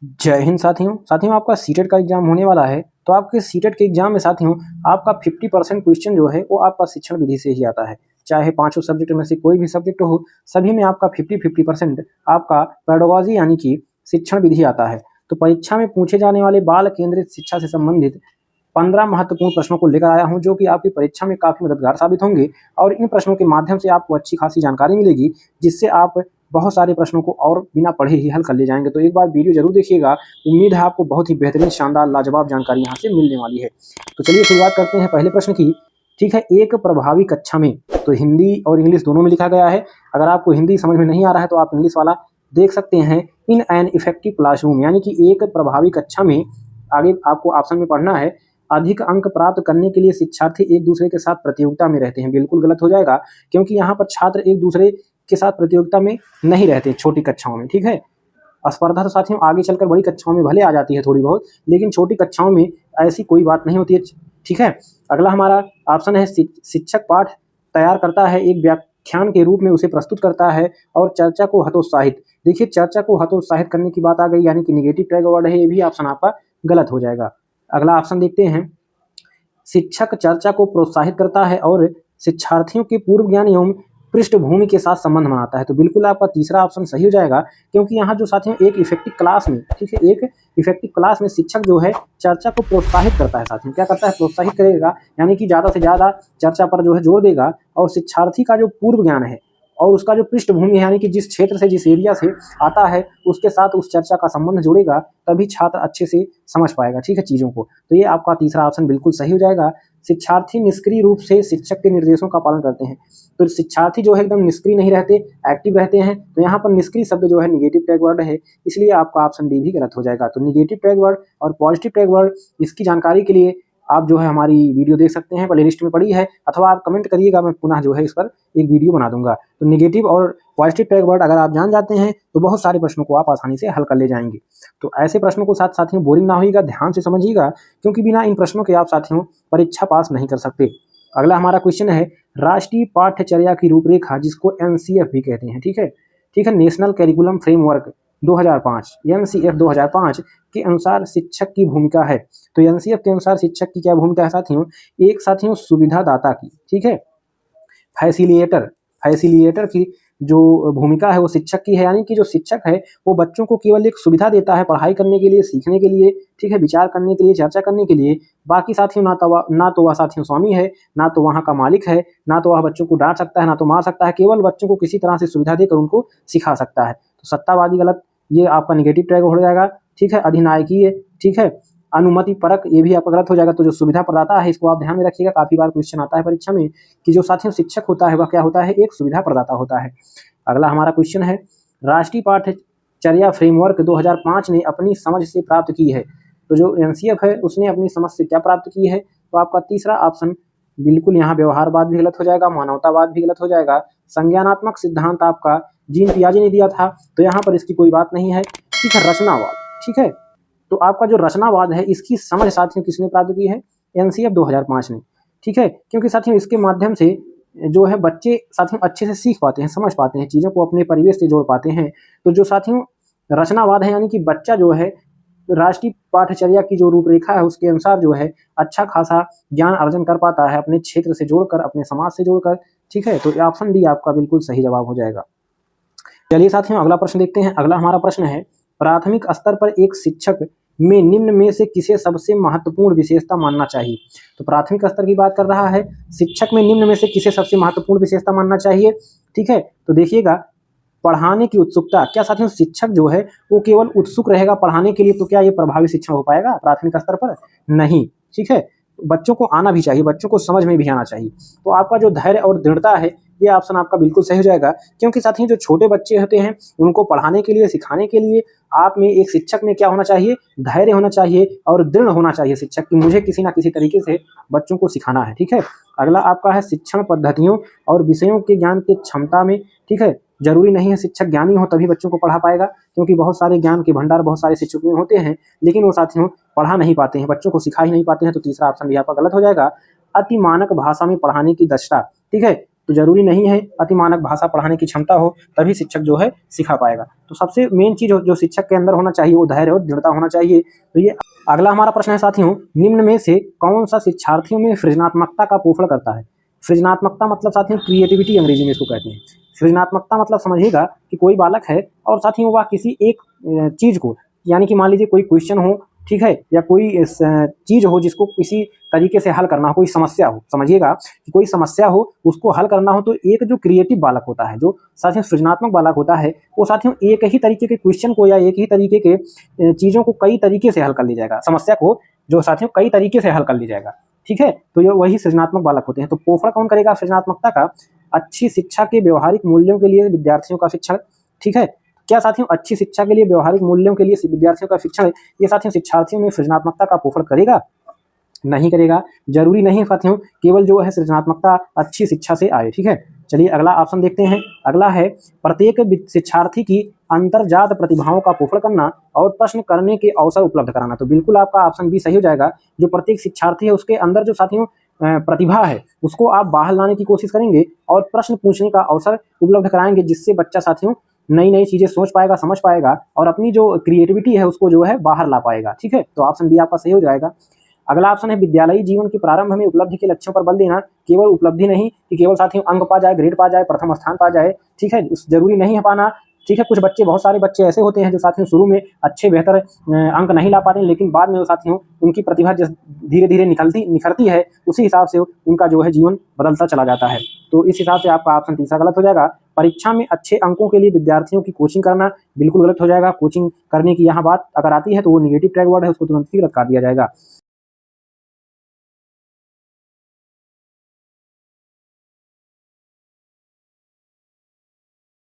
जय हिंद साथियों। आपका सीटेट का एग्जाम होने वाला है, तो आपके सीटेट के एग्जाम में साथियों आपका 50% क्वेश्चन जो है वो आपका शिक्षण विधि से ही आता है। चाहे पांचों सब्जेक्ट में से कोई भी सब्जेक्ट हो, सभी में आपका 50% आपका पेडागॉजी यानी कि शिक्षण विधि आता है। तो परीक्षा में पूछे जाने वाले बाल केंद्रित शिक्षा से संबंधित 15 महत्वपूर्ण प्रश्नों को लेकर आया हूं, जो कि आपकी परीक्षा में काफी मददगार साबित होंगे और इन प्रश्नों के माध्यम से आपको अच्छी खासी जानकारी मिलेगी, जिससे आप बहुत सारे प्रश्नों को और बिना पढ़े ही हल कर ले जाएंगे। तो एक बार वीडियो जरूर देखिएगा, उम्मीद है आपको बहुत ही बेहतरीन, शानदार, लाजवाब जानकारी यहाँ से मिलने वाली है। तो चलिए शुरुआत करते हैं पहले प्रश्न की। ठीक है, एक प्रभावी कक्षा में, तो हिंदी और इंग्लिश दोनों में लिखा गया है। अगर आपको हिंदी समझ में नहीं आ रहा है तो आप इंग्लिश वाला देख सकते हैं। इन एन इफेक्टिव क्लासरूम, यानी कि एक प्रभावी कक्षा में, आगे आपको ऑप्शन में पढ़ना है, अधिक अंक प्राप्त करने के लिए शिक्षार्थी एक दूसरे के साथ प्रतियोगिता में रहते हैं। बिल्कुल गलत हो जाएगा, क्योंकि यहाँ पर छात्र एक दूसरे के साथ प्रतियोगिता में नहीं रहते छोटी कक्षाओं में। ठीक है, स्पर्धा तो साथियों आगे चलकर बड़ी कक्षाओं में भले आ जाती है थोड़ी बहुत, लेकिन छोटी कक्षाओं में ऐसी कोई बात नहीं होती है। ठीक है, अगला हमारा ऑप्शन है, शिक्षक पाठ तैयार करता है, एक व्याख्यान के रूप में उसे प्रस्तुत करता है और चर्चा को हतोत्साहित। देखिए, चर्चा को हतोत्साहित करने की बात आ गई, यानी कि निगेटिव टैग वर्ड है, ये भी ऑप्शन आपका गलत हो जाएगा। अगला ऑप्शन देखते हैं, शिक्षक चर्चा को प्रोत्साहित करता है और शिक्षार्थियों के पूर्व ज्ञान एवं पृष्ठभूमि के साथ संबंध बनाता है। तो बिल्कुल आपका तीसरा ऑप्शन सही हो जाएगा, क्योंकि यहाँ जो साथियों एक इफेक्टिव क्लास में, ठीक है, एक इफेक्टिव क्लास में शिक्षक जो है चर्चा को प्रोत्साहित करता है। साथियों क्या करता है, प्रोत्साहित करेगा, यानी कि ज़्यादा से ज़्यादा चर्चा पर जो है जोर देगा, और शिक्षार्थी का जो पूर्व ज्ञान है और उसका जो पृष्ठभूमि है, यानी कि जिस क्षेत्र से, जिस एरिया से आता है, उसके साथ उस चर्चा का संबंध जोड़ेगा, तभी छात्र अच्छे से समझ पाएगा, ठीक है, चीज़ों को। तो ये आपका तीसरा ऑप्शन बिल्कुल सही हो जाएगा। शिक्षार्थी निष्क्रिय रूप से शिक्षक के निर्देशों का पालन करते हैं। तो शिक्षार्थी जो है एकदम निष्क्रिय नहीं रहते, एक्टिव रहते हैं। तो यहाँ पर निष्क्रिय शब्द जो है निगेटिव टैग वर्ड है, इसलिए आपका ऑप्शन डी भी गलत हो जाएगा। तो निगेटिव टैग वर्ड और पॉजिटिव टैग वर्ड, इसकी जानकारी के लिए आप जो है हमारी वीडियो देख सकते हैं, प्ले लिस्ट में पड़ी है, अथवा आप कमेंट करिएगा, मैं पुनः जो है इस पर एक वीडियो बना दूंगा। तो नेगेटिव और पॉजिटिव टैग वर्ड अगर आप जान जाते हैं तो बहुत सारे प्रश्नों को आप आसानी से हल कर ले जाएंगे। तो ऐसे प्रश्नों को साथ साथियों बोरिंग ना होइएगा, ध्यान से समझिएगा, क्योंकि बिना इन प्रश्नों के आप साथियों परीक्षा पास नहीं कर सकते। अगला हमारा क्वेश्चन है, राष्ट्रीय पाठ्यचर्या की रूपरेखा, जिसको एनसीएफ भी कहते हैं, ठीक है, नेशनल करिकुलम फ्रेमवर्क 2005, एनसीएफ 2005 के अनुसार शिक्षक की भूमिका है। तो एनसीएफ के अनुसार शिक्षक की क्या भूमिका है साथियों, एक साथियों सुविधादाता की, ठीक है, फैसिलिएटर की जो भूमिका है वो शिक्षक की है, यानी कि जो शिक्षक है वो बच्चों को केवल एक सुविधा देता है पढ़ाई करने के लिए, सीखने के लिए, ठीक है, विचार करने के लिए, चर्चा करने के लिए। बाकी साथियों ना तो वह साथियों स्वामी है, ना तो वहाँ का मालिक है, ना तो वह बच्चों को डांट सकता है, ना तो मार सकता है, केवल बच्चों को किसी तरह से सुविधा देकर उनको सिखा सकता है। तो सत्तावादी गलत, ये आपका निगेटिव टैग हो जाएगा, ठीक है। अधिनायकीय, ठीक है। अनुमति परक, ये भी आपका गलत हो जाएगा। तो जो सुविधा प्रदाता है, इसको आप ध्यान में रखिएगा, काफी बार क्वेश्चन आता है परीक्षा में कि जो साथियों शिक्षक होता है वह क्या होता है, एक सुविधा प्रदाता होता है। अगला हमारा क्वेश्चन है, राष्ट्रीय पाठ्यचर्या फ्रेमवर्क 2005 ने अपनी समझ से प्राप्त की है। तो जो एनसीएफ है उसने अपनी समझ से क्या प्राप्त की है, तो आपका तीसरा ऑप्शन बिल्कुल यहाँ व्यवहारवाद भी गलत हो जाएगा, मानवतावाद भी गलत हो जाएगा। संज्ञानात्मक सिद्धांत आपका जीन पियाजे ने दिया था, तो यहाँ पर इसकी कोई बात नहीं है, ठीक है। रचनावाद, ठीक है, तो आपका जो रचनावाद है इसकी समझ साथियों किसने प्राप्त की है, एनसीएफ 2005 ने, ठीक है। क्योंकि साथियों इसके माध्यम से जो है बच्चे साथियों अच्छे से सीख पाते हैं, समझ पाते हैं, चीज़ों को अपने परिवेश से जोड़ पाते हैं। तो जो साथियों रचनावाद है, यानी कि बच्चा जो है राष्ट्रीय पाठ्यचर्या की जो रूपरेखा है उसके अनुसार जो है अच्छा खासा ज्ञान अर्जन कर पाता है, अपने क्षेत्र से जोड़कर, अपने समाज से जोड़कर, ठीक है। तो ऑप्शन डी आपका बिल्कुल सही जवाब हो जाएगा। चलिए साथियों अगला प्रश्न देखते हैं। अगला हमारा प्रश्न है, प्राथमिक स्तर पर एक शिक्षक में निम्न में से किसे सबसे महत्वपूर्ण विशेषता मानना चाहिए। तो प्राथमिक स्तर की बात कर रहा है, शिक्षक में निम्न में से किसे सबसे महत्वपूर्ण विशेषता मानना चाहिए, ठीक है। तो देखिएगा, पढ़ाने की उत्सुकता। क्या साथियों शिक्षक जो है वो केवल उत्सुक रहेगा पढ़ाने के लिए, तो क्या ये प्रभावी शिक्षण हो पाएगा प्राथमिक स्तर पर, नहीं, ठीक है। बच्चों को आना भी चाहिए, बच्चों को समझ में भी आना चाहिए। तो आपका जो धैर्य और दृढ़ता है, ये ऑप्शन आपका बिल्कुल सही हो जाएगा। क्योंकि साथियों जो छोटे बच्चे होते हैं उनको पढ़ाने के लिए, सिखाने के लिए आप में, एक शिक्षक में क्या होना चाहिए, धैर्य होना चाहिए और दृढ़ होना चाहिए शिक्षक की, मुझे किसी ना किसी तरीके से बच्चों को सिखाना है, ठीक है। अगला आपका है, शिक्षण पद्धतियों और विषयों के ज्ञान की क्षमता में, ठीक है। जरूरी नहीं है शिक्षक ज्ञानी हो तभी बच्चों को पढ़ा पाएगा, क्योंकि बहुत सारे ज्ञान के भंडार बहुत सारे शिक्षक में होते हैं, लेकिन वो साथियों पढ़ा नहीं पाते हैं, बच्चों को सिखा ही नहीं पाते हैं। तो तीसरा ऑप्शन भी आपका गलत हो जाएगा। अति मानक भाषा में पढ़ाने की दक्षता, ठीक है। तो जरूरी नहीं है अति मानक भाषा पढ़ाने की क्षमता हो तभी शिक्षक जो है सिखा पाएगा। तो सबसे मेन चीज जो शिक्षक के अंदर होना चाहिए वो धैर्य और दृढ़ता होना चाहिए। तो ये अगला हमारा प्रश्न है साथियों, निम्न में से कौन सा शिक्षार्थियों में सृजनात्मकता का पोषण करता है। सृजनात्मकता मतलब साथियों क्रिएटिविटी अंग्रेजी में इसको कहते हैं। सृजनात्मकता मतलब समझिएगा कि कोई बालक है और साथियों वह किसी एक चीज को, यानी कि मान लीजिए कोई क्वेश्चन हो, ठीक है, या कोई चीज हो जिसको किसी तरीके से हल करना हो, कोई समस्या हो, समझिएगा कि कोई समस्या हो उसको हल करना हो, तो एक जो क्रिएटिव बालक होता है, जो साथियों सृजनात्मक बालक होता है, वो साथियों एक ही तरीके के क्वेश्चन को या एक ही तरीके के चीजों को कई तरीके से हल कर ली जाएगा, समस्या को जो साथियों कई तरीके से हल कर ली जाएगा, ठीक है। तो ये वही सृजनात्मक बालक होते हैं। तो पोषण कौन करेगा सृजनात्मकता का? अच्छी शिक्षा के व्यवहारिक मूल्यों के लिए विद्यार्थियों का शिक्षण, ठीक है। क्या साथियों अच्छी शिक्षा के लिए व्यवहारिक मूल्यों के लिए विद्यार्थियों का शिक्षण ये साथियों शिक्षार्थियों में सृजनात्मकता का पोषण करेगा? नहीं करेगा। जरूरी नहीं साथियों केवल जो है सृजनात्मकता अच्छी शिक्षा से आए, ठीक है। चलिए अगला ऑप्शन देखते हैं। अगला है प्रत्येक शिक्षार्थी की अंतर्जात प्रतिभाओं का पोषण करना और प्रश्न करने के अवसर उपलब्ध कराना। तो बिल्कुल आपका ऑप्शन बी सही हो जाएगा। जो प्रत्येक शिक्षार्थी है उसके अंदर जो साथियों प्रतिभा है उसको आप बाहर लाने की कोशिश करेंगे और प्रश्न पूछने का अवसर उपलब्ध कराएंगे, जिससे बच्चा साथियों नई नई चीजें सोच पाएगा, समझ पाएगा और अपनी जो क्रिएटिविटी है उसको जो है बाहर ला पाएगा, ठीक है। तो ऑप्शन बी आपका सही हो जाएगा। अगला ऑप्शन है विद्यालयी जीवन के प्रारंभ में उपलब्धि के लक्ष्यों पर बल देना। केवल उपलब्धि नहीं कि केवल साथियों अंक पा जाए, ग्रेड पा जाए, प्रथम स्थान पा जाए, ठीक है, जरूरी नहीं है पाना, ठीक है। कुछ बच्चे, बहुत सारे बच्चे ऐसे होते हैं जो साथियों शुरू में अच्छे बेहतर अंक नहीं ला पाते, लेकिन बाद में वो साथियों उनकी प्रतिभा जिस धीरे धीरे निखरती है उसी हिसाब से उनका जो है जीवन बदलता चला जाता है। तो इस हिसाब से आपका ऑप्शन तीसरा गलत हो जाएगा। परीक्षा में अच्छे अंकों के लिए विद्यार्थियों की कोचिंग करना बिल्कुल गलत हो जाएगा। कोचिंग करने की यहाँ बात अगर आती है तो वो निगेटिव टैग वर्ड है, उसको तुरंत ही रखा दिया जाएगा।